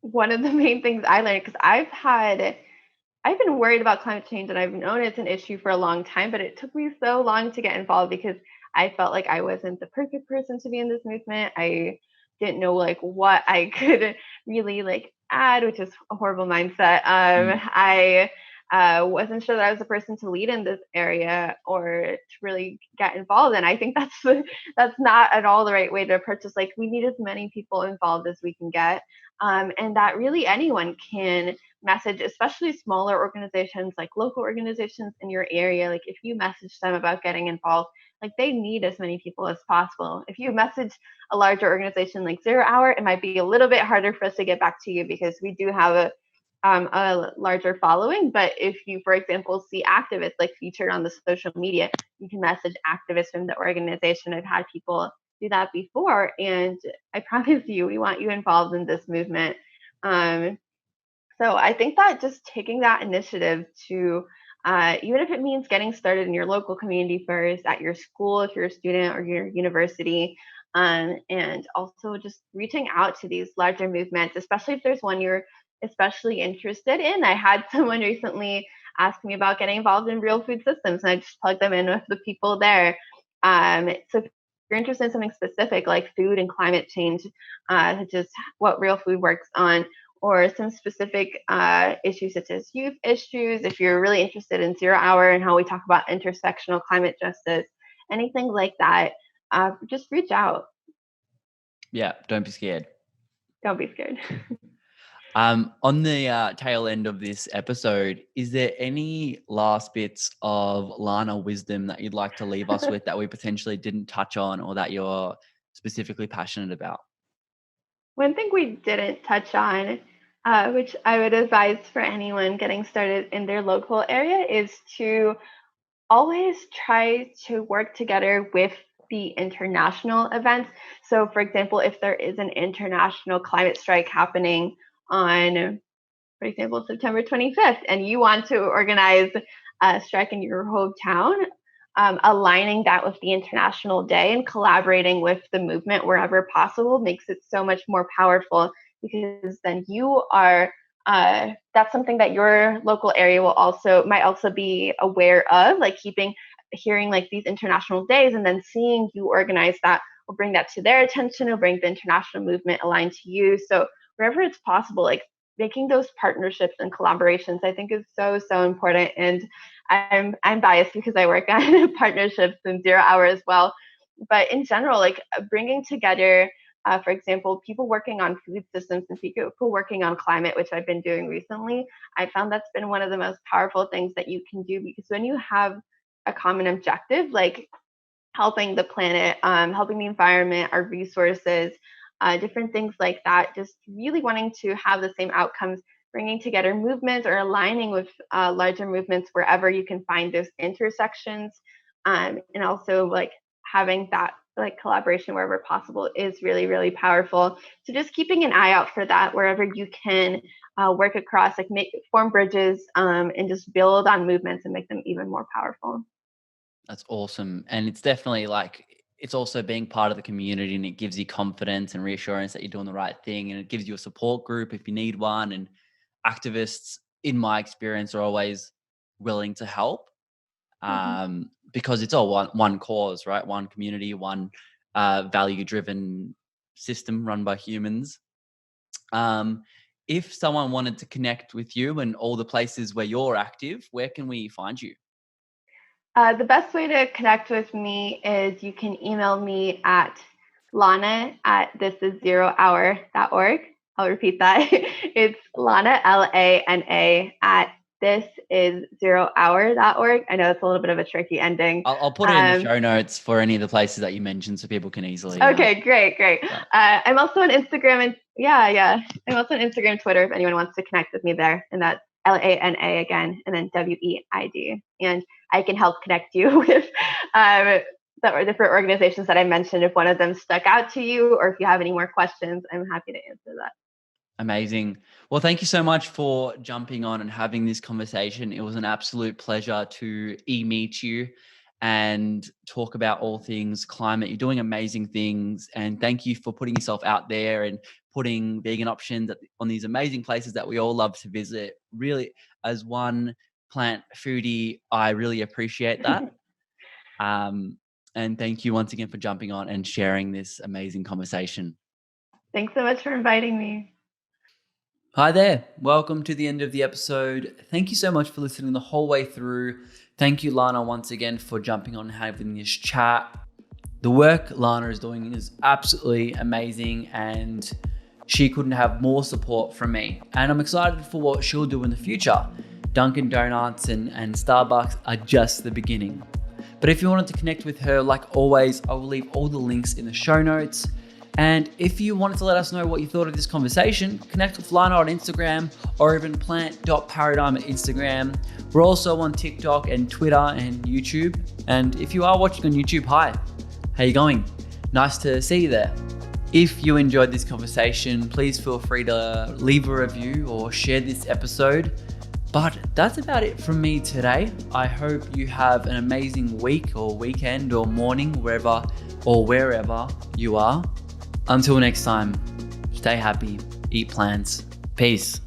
[SPEAKER 2] one of the main things I learned, because I've been worried about climate change and I've known it's an issue for a long time, but it took me so long to get involved because I felt like I wasn't the perfect person to be in this movement. I didn't know like what I could really like add, which is a horrible mindset.
[SPEAKER 1] Mm.
[SPEAKER 2] I wasn't sure that I was the person to lead in this area or to really get involved. And I think that's not at all the right way to approach this. Like we need as many people involved as we can get, and that really anyone can message, especially smaller organizations like local organizations in your area. Like if you message them about getting involved, like they need as many people as possible. If you message a larger organization like Zero Hour, it might be a little bit harder for us to get back to you because we do have a larger following. But if you, for example, see activists like featured on the social media, you can message activists from the organization. I've had people do that before, and I promise you, we want you involved in this movement. Um, so I think that just taking that initiative to, even if it means getting started in your local community first, at your school if you're a student or your university, and also just reaching out to these larger movements, especially if there's one you're especially interested in. I had someone recently ask me about getting involved in real food systems, and I just plugged them in with the people there. So if you're interested in something specific like food and climate change, such as what Real Food works on, or some specific issues such as youth issues, if you're really interested in Zero Hour and how we talk about intersectional climate justice, anything like that, just reach out.
[SPEAKER 1] Yeah, don't be scared.
[SPEAKER 2] Don't be scared.
[SPEAKER 1] On the tail end of this episode, is there any last bits of Lana wisdom that you'd like to leave us with that we potentially didn't touch on or that you're specifically passionate about?
[SPEAKER 2] One thing we didn't touch on, which I would advise for anyone getting started in their local area, is to always try to work together with the international events. So, for example, if there is an international climate strike happening on, for example, September 25th, and you want to organize a strike in your hometown, aligning that with the international day and collaborating with the movement wherever possible makes it so much more powerful, because then you are that's something that your local area will also might also be aware of, like hearing like these international days and then seeing you organize that will bring that to their attention, will bring the international movement aligned to you. So wherever it's possible, like making those partnerships and collaborations, I think is so important. And I'm biased because I work on partnerships in Zero Hour as well. But in general, like bringing together For example, people working on food systems and people working on climate, which I've been doing recently, I found that's been one of the most powerful things that you can do, because when you have a common objective, like helping the planet, helping the environment, our resources, different things like that, just really wanting to have the same outcomes, bringing together movements or aligning with larger movements wherever you can find those intersections, and also like having that like collaboration wherever possible is really, really powerful. So just keeping an eye out for that wherever you can, work across, like form bridges, and just build on movements and make them even more powerful.
[SPEAKER 1] That's awesome. And it's definitely like, it's also being part of the community, and it gives you confidence and reassurance that you're doing the right thing. And it gives you a support group if you need one. And activists, in my experience, are always willing to help,
[SPEAKER 2] Mhm.
[SPEAKER 1] because it's all one cause, right? One community, one value driven system run by humans. Um, if someone wanted to connect with you and all the places where you're active, where can we find you?
[SPEAKER 2] The best way to connect with me is you can email me at Lana at thisiszerohour.org. I'll repeat that. It's Lana, Lana, at thisiszerohour.org. I know it's a little bit of a tricky ending.
[SPEAKER 1] I'll put it in the show notes for any of the places that you mentioned so people can easily.
[SPEAKER 2] Okay, great, great.
[SPEAKER 1] Yeah.
[SPEAKER 2] I'm also on Instagram and yeah. I'm also on Instagram, Twitter, if anyone wants to connect with me there. And that's Lana again, and then Weid. And I can help connect you with the different organizations that I mentioned. If one of them stuck out to you, or if you have any more questions, I'm happy to answer that.
[SPEAKER 1] Amazing. Well, thank you so much for jumping on and having this conversation. It was an absolute pleasure to meet you and talk about all things climate. You're doing amazing things, and thank you for putting yourself out there and putting vegan options on these amazing places that we all love to visit. Really, as one plant foodie, I really appreciate that. Um, and thank you once again for jumping on and sharing this amazing conversation.
[SPEAKER 2] Thanks so much for inviting me.
[SPEAKER 1] Hi there. Welcome to the end of the episode. Thank you so much for listening the whole way through. Thank you, Lana, once again for jumping on and having this chat. The work Lana is doing is absolutely amazing, and she couldn't have more support from me. And I'm excited for what she'll do in the future. Dunkin' Donuts and Starbucks are just the beginning. But if you wanted to connect with her, like always, I will leave all the links in the show notes. And if you wanted to let us know what you thought of this conversation, connect with Lana on Instagram, or even plant.paradigm at Instagram. We're also on TikTok and Twitter and YouTube. And if you are watching on YouTube, hi, how you going? Nice to see you there. If you enjoyed this conversation, please feel free to leave a review or share this episode. But that's about it from me today. I hope you have an amazing week or weekend or morning, wherever you are. Until next time, stay happy, eat plants. Peace.